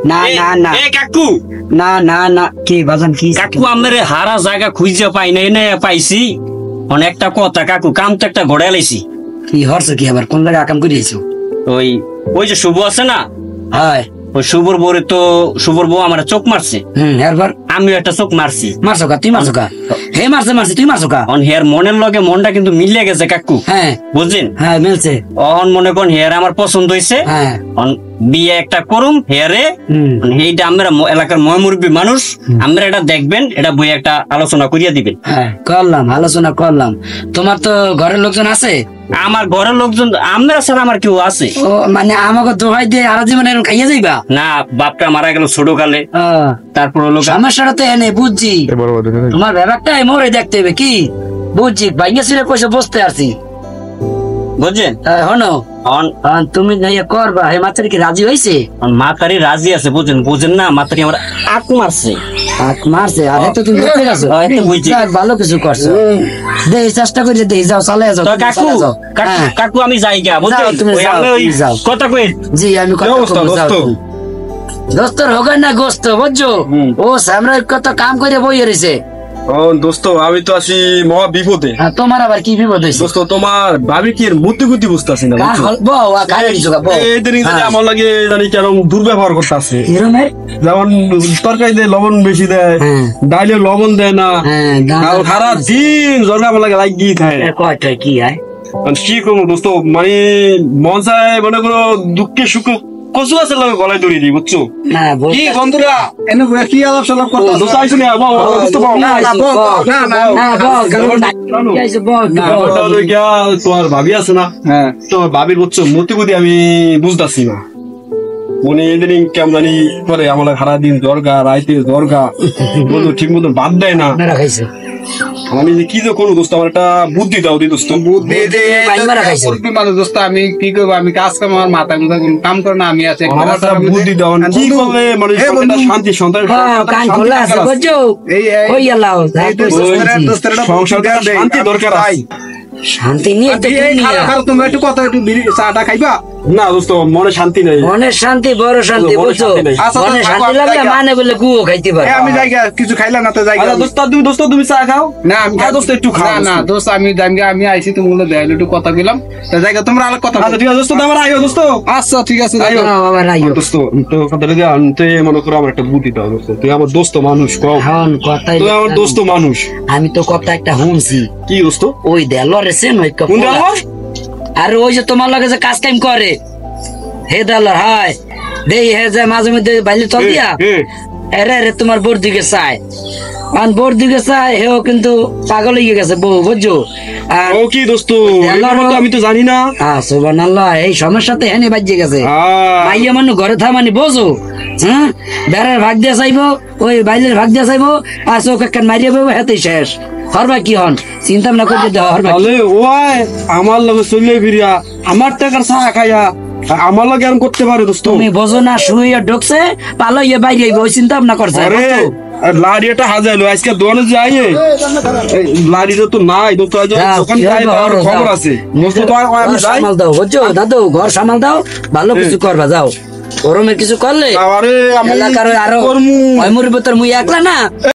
না না না এ কাকু না না না কি বাজান কি কাকু আমারে হারা জায়গা খুঁজে পাই না এনে পাইছি অনেকটা কথা কাকু কাম তো একটা গড়ে লাইছি কি হরছে কি আবার কোন জায়গায় কাম করিয়েছো? ওই ওই যে শুভ আছে না হয় ওই শুভর বউরে তো শুভর বউ আমার চোখ মারছে এরপর আমিও একটা চোখ মারছি মারছো কা তুই মারছো কা হে মারছে মারছে তুই মারছো কা অন হেয়ার মনের লগে মনটা কিন্তু মিলিয়ে গেছে কাকু হ্যাঁ বুঝলেন হ্যাঁ মিলছে অন মনে কোন হেয়ার আমার পছন্দ হয়েছে হ্যাঁ অন বিয়ে একটা করুম হেয়ারে এইটা আমরা এলাকার ময়মুরব্বী মানুষ আমরা এটা দেখবেন এটা বই একটা আলোচনা করিয়া দিবেন হ্যাঁ করলাম আলোচনা করলাম। তোমার তো ঘরের লোকজন আছে? আমার ঘরের লোকজন আমরা ছাড়া আমার কেউ আছে? ও মানে আমাকে দোহাই দিয়ে আর জীবনে এরকম খাইয়ে যাইবা? না বাপটা মারা গেল ছোট কালে তারপর হলো সমস্যাটা তো এনে বুঝছি তোমার ব্যাপারটা মোরে দেখতে হবে কি বুঝছি ভাইয়া ছিল কইসে বসতে আসছি বুঝছেন হনো তুমি করবা হে মাতারি কি রাজি হয়েছে? মাতারি রাজি আছে বুঝেন বুঝেন না মাতারি আমার আক মারছে মারছে আর এত তুমি দেখতে গেছো ভালো কিছু করছো দেই চেষ্টা করে দেই যাও চালে যাও কাকু কাকু আমি যাই গা বুঝছো তুমি যাও কথা কই জি আমি কথা দোস্তর হোক না গোস্ত বুঝছো ও সামনে কত কাম করে বইয়ে রয়েছে। দোস্ত আমি তো আছি মহা বিপদে। তোমার আবার কি বিপদ হয়েছে? দোস্ত তোমার ভাবি কি মুতি গুতি বুঝতেছি না আমার লাগে জানি কেরম দুর্ব্যবহার করতেছে যেমন তরকারি দেয় লবণ বেশি দেয় ডাইলে লবণ দেয় না সারা দিন জর্গা আমার লাগে লাগিয়ে থাকে কি হয় কি করবো দোস্ত মানে মন চায় মনে করো দুঃখে সুখে কচু আছে লাগে গলায় দড়িয়ে দিই বুঝছো কি বন্ধুরা এনে কি আলাপ সালাপ করতে দোস্ত আইছো না তোমার ভাবি আছে না তোমার ভাবির বুঝছো মতিগুদি আমি বুঝতেছি না মনে এদিন কেমন জানি করে আমার সারা দিন দরগা রাইতে দরগা বন্ধু ঠিক মতন বাদ দেয় না আমি কি যে করবো দোস্ত আমার একটা বুদ্ধি দাও দি দোস্ত দোস্ত আমি কি করবো আমি কাজ করবো আমার মাথা মুথা কাম করো না আমি আছে বুদ্ধি দাও কি করলে মানে শান্তি সন্তান শান্তি দরকার শান্তি নিয়ে তোমরা একটু কথা একটু চাটা খাইবা না দোস্ত মনে শান্তি নেই মনের শান্তি বড় শান্তি বুঝছো মনে শান্তি লাগলে মানে বলে গুও খাইতে পারে আমি জায়গা কিছু খাইলাম না তো জায়গা দোস্ত তুমি চা খাও না আমি দোস্ত একটু খাও না দোস্ত আমি জায়গা আমি আইছি তুমি বলে দেয় একটু কথা বললাম জায়গা তোমরা আলাদা কথা ঠিক আছে দোস্ত আমার আইও দোস্ত আচ্ছা ঠিক আছে আমার আইও দোস্ত তো কথা লাগে আনতে মনে করো আমার একটা বুদ্ধি দাও দোস্ত তুই আমার দোস্ত মানুষ কও কথাই তুই আমার দোস্ত মানুষ আমি তো কথা একটা শুনছি কি দোস্ত ওই দেলরে সেন ওই আর ওই যে তোমার লাগে যে কাজ কাম করে হে দেলর হয় দেই হে যে মাঝে মধ্যে বাইলে চল দিয়া এরে রে তোমার বোর দিকে চায় বোর দিকে চায় হেও কিন্তু পাগল হয়ে গেছে বউ বুঝছো আর ও কি দোস্ত আমি তো জানি না সুবহানাল্লাহ এই সমস্যাতে হেনে বাজে গেছে মাইয়া মানুষ ঘরে থামানি বোঝো হ্যাঁ বেড়ার ভাগ দিয়া চাইবো ওই বাইলের ভাগ দিয়া চাইবো আর চোখ একটা মারিয়া পাবো হেতেই শেষ হরবা কি হন চিন্তা ভাবনা করতে দেওয়া হরবা ওই আমার লগে চলে ফিরিয়া আমার টাকার চা খাইয়া আমার লগে এরকম করতে পারে দোস্ত তুমি বোঝো না শুয়ে ঢুকছে পালাইয়া বাইরে ওই চিন্তা ভাবনা করছে লাড়িটা হাজাইলো আজকে দোকানে যাই লাড়িটা তো নাই দোস্ত খবর আছে সামাল দাও বুঝছো দাদু ঘর সামাল দাও ভালো কিছু করবা যাও গরমের কিছু করলে আরো মুই একলা না